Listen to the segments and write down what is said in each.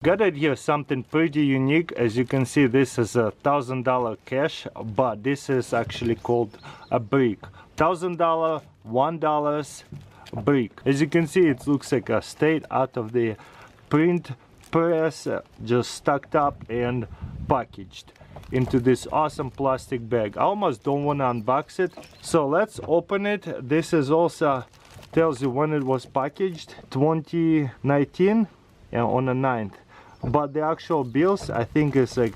Got it here something pretty unique. As you can see, this is a $1,000 cash, but this is actually called a brick. $1,000, $1 brick. As you can see, it looks like a straight out of the print press, just stacked up and packaged into this awesome plastic bag. I almost don't want to unbox it, so let's open it. This is also tells you when it was packaged, 2019, yeah, on the 9th. But the actual bills, I think, is like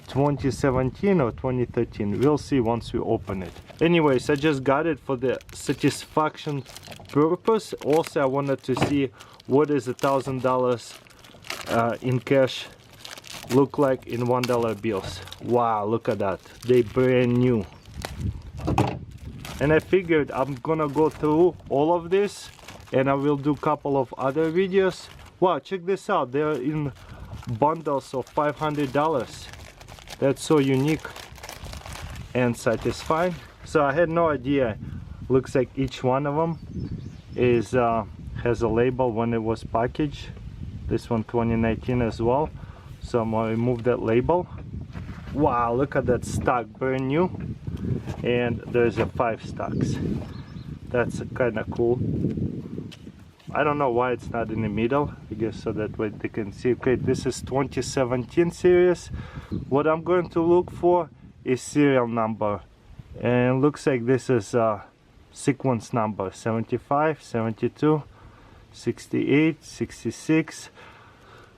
2017 or 2013. We'll see once we open it. Anyways, I just got it for the satisfaction purpose. Also, I wanted to see what is $1,000 in cash look like in $1 bills. Wow, look at that. They brand new. And I figured I'm gonna go through all of this, and I will do a couple of other videos. Wow, check this out. They're in bundles of $500. That's so unique and satisfying. So I had no idea. Looks like each one of them is has a label when it was packaged. This one 2019 as well. So I'm gonna remove that label. Wow, look at that stock, brand new. And there's a 5 stocks. That's kind of cool. I don't know why it's not in the middle. I guess so that way they can see. Okay, this is 2017 series. What I'm going to look for is serial number, and looks like this is sequence number 75, 72, 68, 66.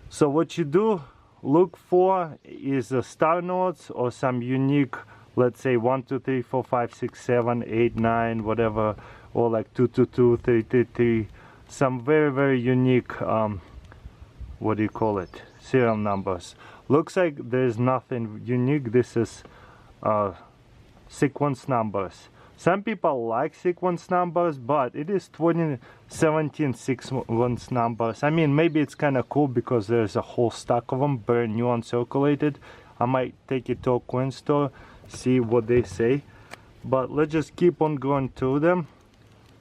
So what you do look for is star notes or some unique, let's say 1, 2, 3, 4, 5, 6, 7, 8, 9, whatever, or like 2, 2, 2, 3, 3, 3. Some very unique, what do you call it, serial numbers. Looks like there's nothing unique. This is sequence numbers. Some people like sequence numbers, but it is 2017 sequence numbers. I mean, maybe it's kind of cool because there's a whole stack of them, brand new uncirculated. I might take it to a coin store, see what they say. But let's just keep on going through them.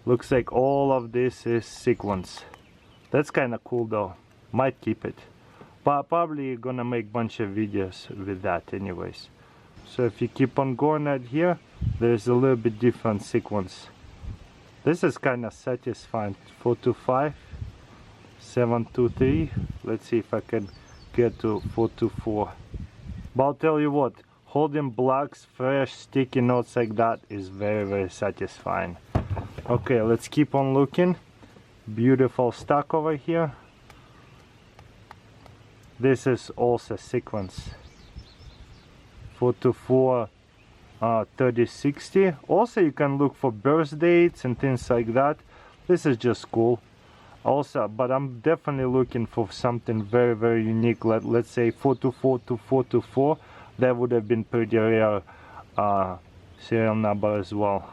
Looks like all of this is sequence. That's kind of cool though. Might keep it. But probably gonna make bunch of videos with that anyways. So if you keep on going at here, there's a little bit different sequence. This is kind of satisfying. 425, 723. Let's see if I can get to 424. But I'll tell you what, holding blocks, fresh sticky notes like that is very satisfying. Okay, let's keep on looking. Beautiful stock over here. This is also sequence. 424, 3060. Also, you can look for birth dates and things like that. This is just cool. Also, but I'm definitely looking for something very unique. Let's say 424 to 424. That would have been pretty rare serial number as well.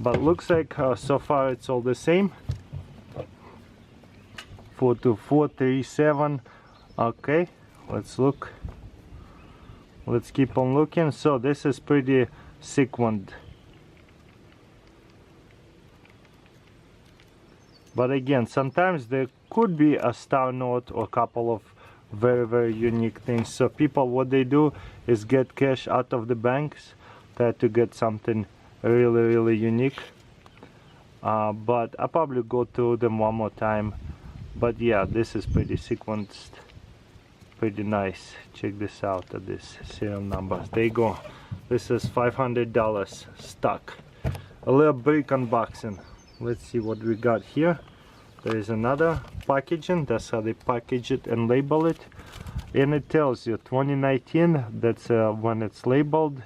But looks like so far it's all the same. 42437. Okay, let's look. Let's keep on looking. So this is pretty sequenced. But again, sometimes there could be a star note or a couple of very unique things. So people, what they do is get cash out of the banks, try to get something really unique. But I'll probably go through them one more time. But yeah, this is pretty sequenced, pretty nice. Check this out at this serial numbers. There you go. This is $500 stock. A little brick unboxing. Let's see what we got here. There is another packaging. That's how they package it and label it. And it tells you 2019. That's when it's labeled.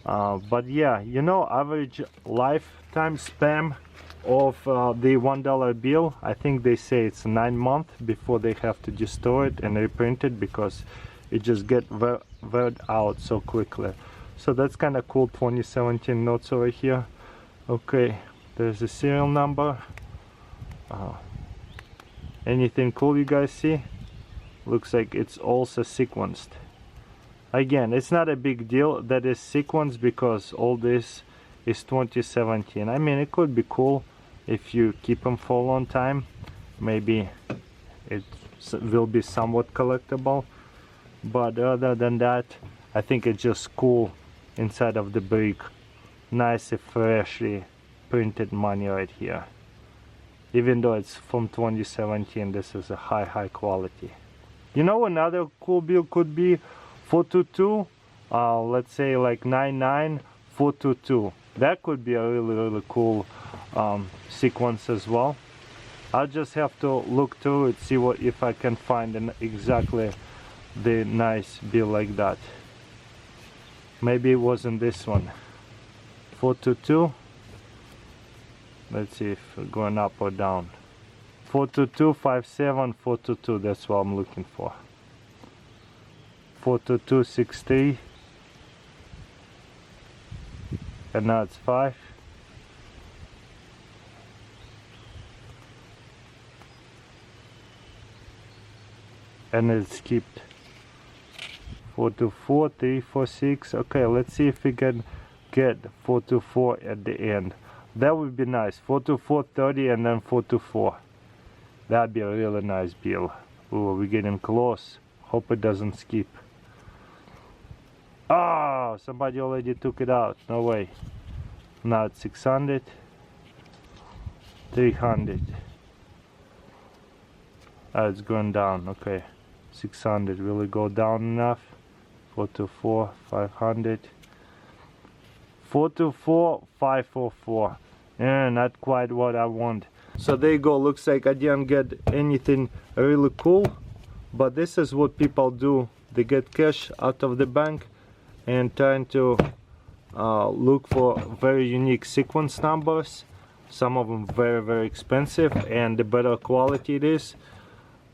But yeah, you know, average lifetime span of the $1 bill, I think they say it's 9 months before they have to destroy it and reprint it, because it just get weared out so quickly. So that's kind of cool. 2017 notes over here. Okay, there's a serial number. Anything cool you guys see? Looks like it's also sequenced. Again, it's not a big deal that is sequenced because all this is 2017. I mean, it could be cool if you keep them for a long time. Maybe it will be somewhat collectible, but other than that, I think it's just cool inside of the brick. Nice, freshly printed money right here. Even though it's from 2017, this is a high quality. You know, another cool bill could be 422, let's say like 99422. That could be a really cool sequence as well. I'll just have to look through it, see what if I can find exactly the nice bill like that. Maybe it wasn't this one. 422. Let's see if we're going up or down. 422, 57, 422. That's what I'm looking for. 422, 63. And now it's 5. And it's skipped. 424, 346. Okay, let's see if we can get 424 at the end. That would be nice. 424, 30, and then 424. That'd be a really nice bill. Ooh, we're getting close. Hope it doesn't skip. Ah, somebody already took it out. No way. Now it's 600. 300. Ah, it's going down. Okay. 600. Will it go down enough? 424, 500. 424, 544. Yeah, not quite what I want. So there you go. Looks like I didn't get anything really cool, but this is what people do. They get cash out of the bank and trying to look for very unique sequence numbers. Some of them very expensive, and the better quality it is,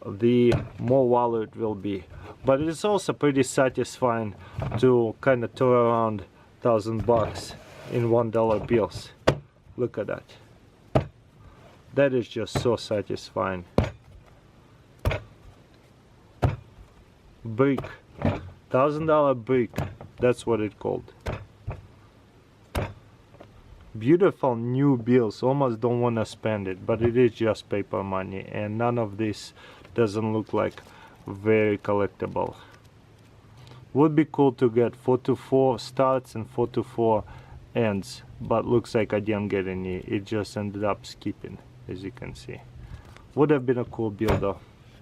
the more value it will be. But it is also pretty satisfying to kind of throw around $1,000 in $1 bills. Look at that. That is just so satisfying. Brick. $1,000 brick. That's what it's called. Beautiful new bills. Almost don't want to spend it, but it is just paper money, and none of this doesn't look like very collectible. Would be cool to get 424 starts and 424 ends, but looks like I didn't get any. It just ended up skipping, as you can see. Would have been a cool bill though.